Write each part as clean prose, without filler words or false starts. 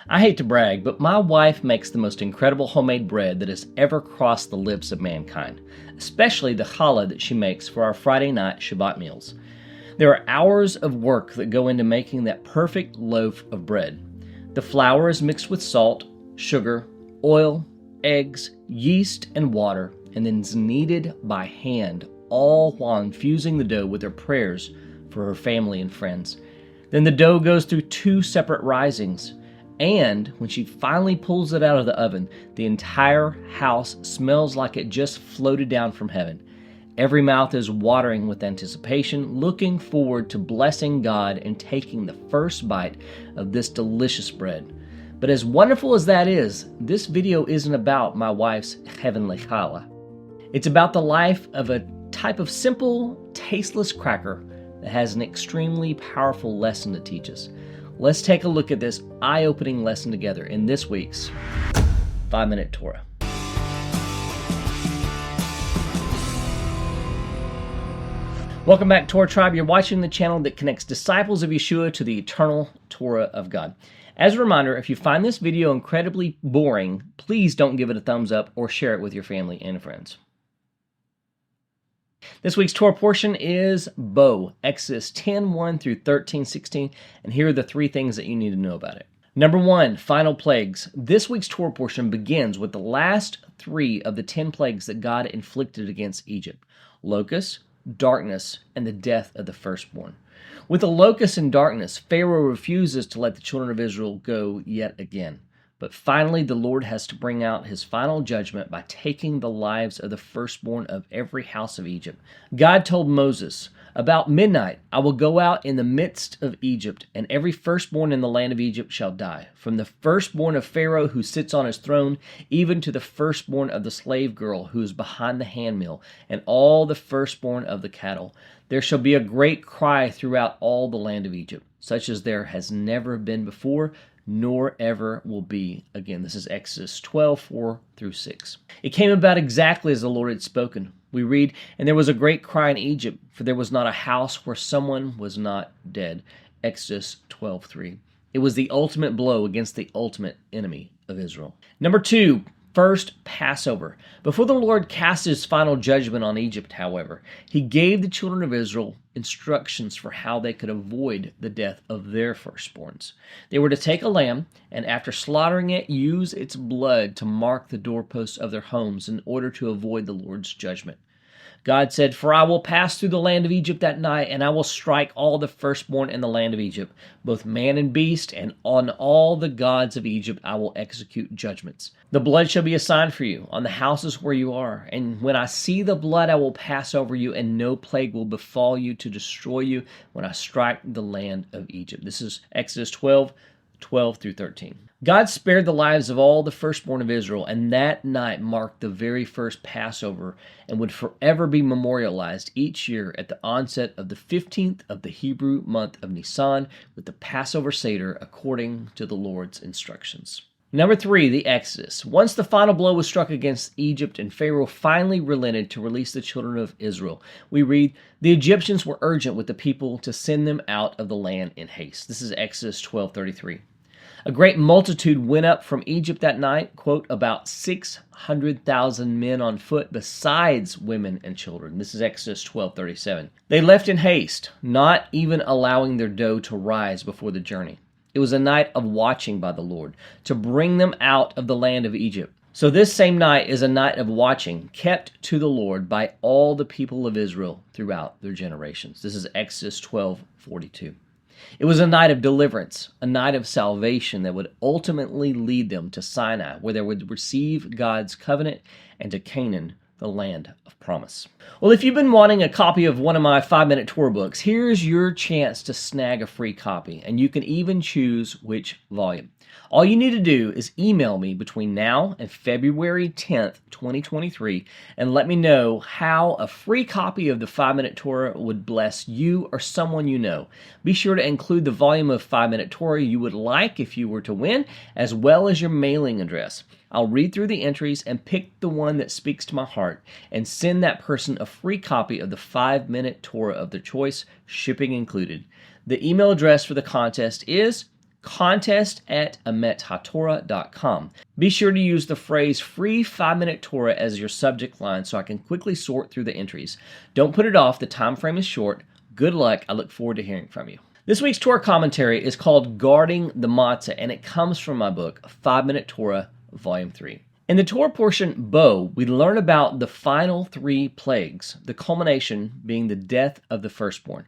I hate to brag, but my wife makes the most incredible homemade bread that has ever crossed the lips of mankind, especially the challah that she makes for our Friday night Shabbat meals. There are hours of work that go into making that perfect loaf of bread. The flour is mixed with salt, sugar, oil, eggs, yeast, and water, and then is kneaded by hand, all while infusing the dough with her prayers for her family and friends. Then the dough goes through 2 separate risings. And when she finally pulls it out of the oven, the entire house smells like it just floated down from heaven. Every mouth is watering with anticipation, looking forward to blessing God and taking the first bite of this delicious bread. But as wonderful as that is, this video isn't about my wife's Cheavenly Challah. It's about the life of a type of simple, tasteless cracker that has an extremely powerful lesson to teach us. Let's take a look at this eye-opening lesson together in this week's 5-Minute Torah. Welcome back, Torah Tribe. You're watching the channel that connects disciples of Yeshua to the eternal Torah of God. As a reminder, if you find this video incredibly boring, please don't give it a thumbs up or share it with your family and friends. This week's Torah portion is Bo, Exodus 10:1 through 13:16, and here are the 3 things that you need to know about it. Number 1, final plagues. This week's Torah portion begins with the last 3 of the 10 plagues that God inflicted against Egypt: locusts, darkness, and the death of the firstborn. With the locusts and darkness, Pharaoh refuses to let the children of Israel go yet again. But finally, the Lord has to bring out his final judgment by taking the lives of the firstborn of every house of Egypt. God told Moses, "About midnight I will go out in the midst of Egypt, and every firstborn in the land of Egypt shall die, from the firstborn of Pharaoh who sits on his throne, even to the firstborn of the slave girl who is behind the handmill, and all the firstborn of the cattle. There shall be a great cry throughout all the land of Egypt, such as there has never been before, nor ever will be again." This is Exodus 12:4 through 6. It came about exactly as the Lord had spoken. We read, "And there was a great cry in Egypt, for there was not a house where someone was not dead." Exodus 12:3. It was the ultimate blow against the ultimate enemy of Israel. Number 2, first Passover. Before the Lord cast his final judgment on Egypt, however, he gave the children of Israel instructions for how they could avoid the death of their firstborns. They were to take a lamb, and after slaughtering it, use its blood to mark the doorposts of their homes in order to avoid the Lord's judgment. God said, "For I will pass through the land of Egypt that night, and I will strike all the firstborn in the land of Egypt, both man and beast, and on all the gods of Egypt I will execute judgments. The blood shall be a sign for you on the houses where you are, and when I see the blood I will pass over you, and no plague will befall you to destroy you when I strike the land of Egypt." This is Exodus 12:12 through 13. God spared the lives of all the firstborn of Israel, and that night marked the very first Passover and would forever be memorialized each year at the onset of the 15th of the Hebrew month of Nisan with the Passover Seder according to the Lord's instructions. Number 3, the Exodus. Once the final blow was struck against Egypt and Pharaoh finally relented to release the children of Israel, we read, "The Egyptians were urgent with the people to send them out of the land in haste." This is Exodus 12:33. A great multitude went up from Egypt that night, quote, "about 600,000 men on foot, besides women and children." This is Exodus 12:37. They left in haste, not even allowing their dough to rise before the journey. It was a night of watching by the Lord to bring them out of the land of Egypt. So this same night is a night of watching kept to the Lord by all the people of Israel throughout their generations. This is Exodus 12:42. It was a night of deliverance, a night of salvation that would ultimately lead them to Sinai, where they would receive God's covenant, and to Canaan, the land of promise. Well, if you've been wanting a copy of one of my 5-Minute Torah books, here's your chance to snag a free copy, and you can even choose which volume. All you need to do is email me between now and February 10th, 2023, and let me know how a free copy of the 5-Minute Torah would bless you or someone you know. Be sure to include the volume of 5-Minute Torah you would like if you were to win, as well as your mailing address. I'll read through the entries and pick the one that speaks to my heart and send that person a free copy of the 5-Minute Torah of their choice, shipping included. The email address for the contest is contest@amethatorah.com. Be sure to use the phrase free 5-minute Torah as your subject line so I can quickly sort through the entries. Don't put it off. The time frame is short. Good luck. I look forward to hearing from you. This week's Torah commentary is called Guarding the Matzah, and it comes from my book, 5-Minute Torah, Volume 3. In the Torah portion, Bo, we learn about the final 3 plagues, the culmination being the death of the firstborn.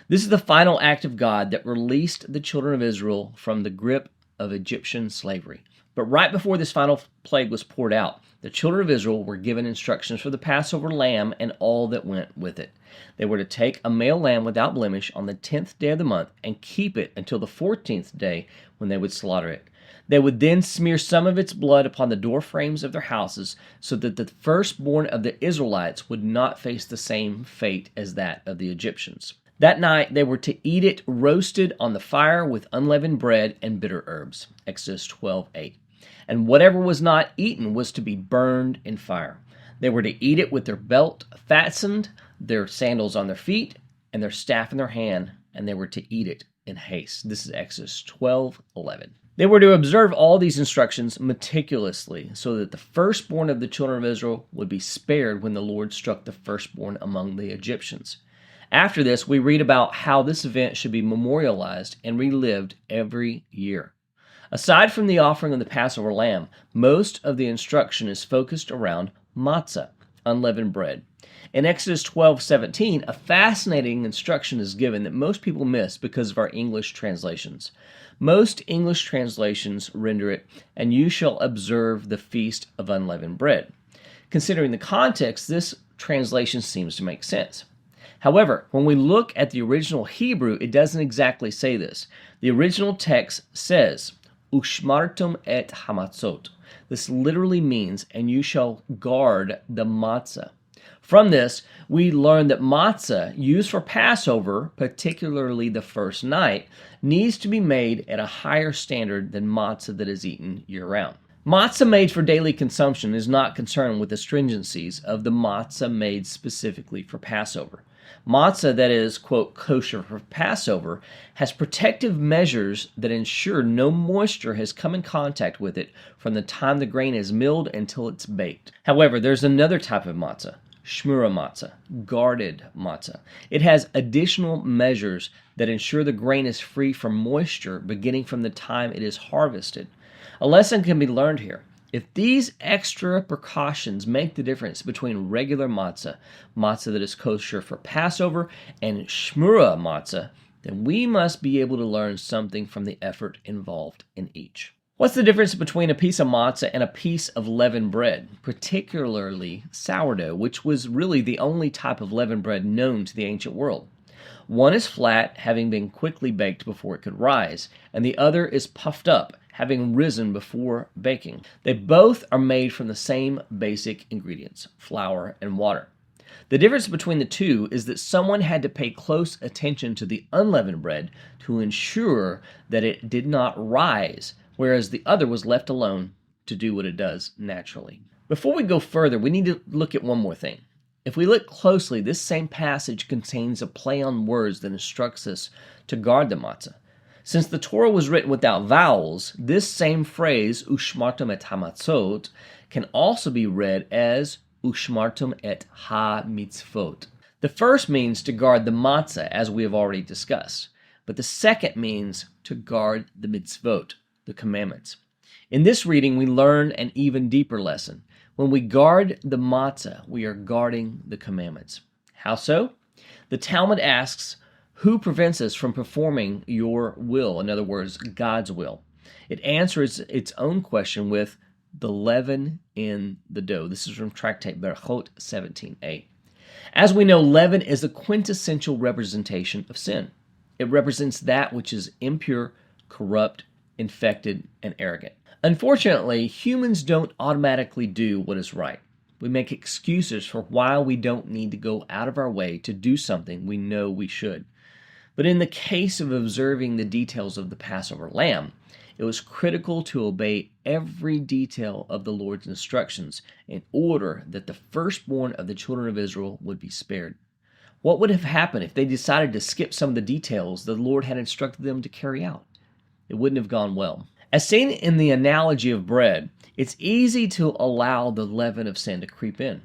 This is the final act of God that released the children of Israel from the grip of Egyptian slavery. But right before this final plague was poured out, the children of Israel were given instructions for the Passover lamb and all that went with it. They were to take a male lamb without blemish on the 10th day of the month and keep it until the 14th day when they would slaughter it. They would then smear some of its blood upon the door frames of their houses so that the firstborn of the Israelites would not face the same fate as that of the Egyptians. That night they were to eat it roasted on the fire with unleavened bread and bitter herbs. Exodus 12:8. And whatever was not eaten was to be burned in fire. They were to eat it with their belt fastened, their sandals on their feet, and their staff in their hand, and they were to eat it in haste. This is Exodus 12:11. They were to observe all these instructions meticulously so that the firstborn of the children of Israel would be spared when the Lord struck the firstborn among the Egyptians. After this, we read about how this event should be memorialized and relived every year. Aside from the offering of the Passover lamb, most of the instruction is focused around matzah, unleavened bread. In Exodus 12:17, a fascinating instruction is given that most people miss because of our English translations. Most English translations render it, "and you shall observe the feast of unleavened bread." Considering the context, this translation seems to make sense. However, when we look at the original Hebrew, it doesn't exactly say this. The original text says, "Ushmartum et hamatzot." This literally means, "and you shall guard the matzah." From this, we learn that matzah, used for Passover, particularly the first night, needs to be made at a higher standard than matzah that is eaten year-round. Matzah made for daily consumption is not concerned with the stringencies of the matzah made specifically for Passover. Matzah that is, quote, kosher for Passover has protective measures that ensure no moisture has come in contact with it from the time the grain is milled until it's baked. However, there's another type of matzah, shmura matzah, guarded matzah. It has additional measures that ensure the grain is free from moisture beginning from the time it is harvested. A lesson can be learned here. If these extra precautions make the difference between regular matzah, matzah that is kosher for Passover, and shmura matzah, then we must be able to learn something from the effort involved in each. What's the difference between a piece of matzah and a piece of leavened bread, particularly sourdough, which was really the only type of leavened bread known to the ancient world? One is flat, having been quickly baked before it could rise, and the other is puffed up, having risen before baking. They both are made from the same basic ingredients, flour and water. The difference between the two is that someone had to pay close attention to the unleavened bread to ensure that it did not rise, whereas the other was left alone to do what it does naturally. Before we go further, we need to look at one more thing. If we look closely, this same passage contains a play on words that instructs us to guard the matzah. Since the Torah was written without vowels, this same phrase, ushmartum et hamatzot, can also be read as ushmartum et ha-mitzvot. The first means to guard the matzah, as we have already discussed, but the second means to guard the mitzvot, the commandments. In this reading, we learn an even deeper lesson. When we guard the matzah, we are guarding the commandments. How so? The Talmud asks, who prevents us from performing your will? In other words, God's will. It answers its own question with the leaven in the dough. This is from Tractate Berachot 17a. As we know, leaven is a quintessential representation of sin. It represents that which is impure, corrupt, infected, and arrogant. Unfortunately, humans don't automatically do what is right. We make excuses for why we don't need to go out of our way to do something we know we should. But in the case of observing the details of the Passover lamb, it was critical to obey every detail of the Lord's instructions in order that the firstborn of the children of Israel would be spared. What would have happened if they decided to skip some of the details the Lord had instructed them to carry out? It wouldn't have gone well. As seen in the analogy of bread, it's easy to allow the leaven of sin to creep in.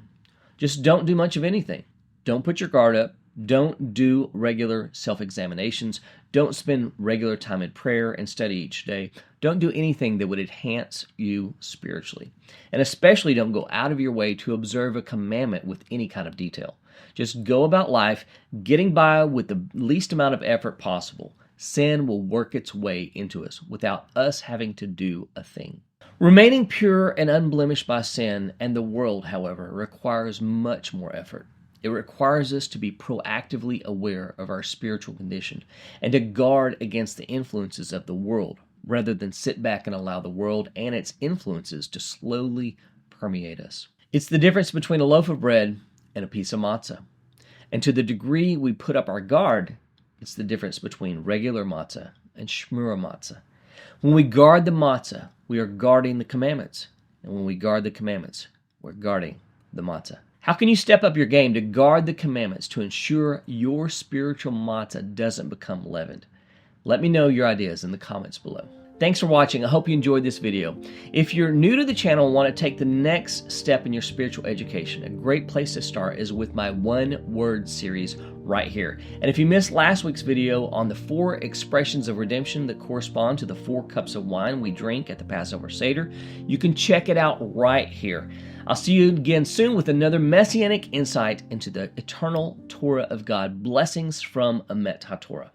Just don't do much of anything. Don't put your guard up. Don't do regular self-examinations. Don't spend regular time in prayer and study each day. Don't do anything that would enhance you spiritually. And especially don't go out of your way to observe a commandment with any kind of detail. Just go about life getting by with the least amount of effort possible. Sin will work its way into us without us having to do a thing. Remaining pure and unblemished by sin and the world, however, requires much more effort. It requires us to be proactively aware of our spiritual condition and to guard against the influences of the world rather than sit back and allow the world and its influences to slowly permeate us. It's the difference between a loaf of bread and a piece of matzah. And to the degree we put up our guard, it's the difference between regular matzah and shmura matzah. When we guard the matzah, we are guarding the commandments. And when we guard the commandments, we're guarding the matzah. How can you step up your game to guard the commandments to ensure your spiritual matzah doesn't become leavened? Let me know your ideas in the comments below. Thanks for watching. I hope you enjoyed this video. If you're new to the channel and want to take the next step in your spiritual education, a great place to start is with my one-word series right here. And if you missed last week's video on the 4 expressions of redemption that correspond to the 4 cups of wine we drink at the Passover Seder, you can check it out right here. I'll see you again soon with another messianic insight into the eternal Torah of God. Blessings from a Minute Torah.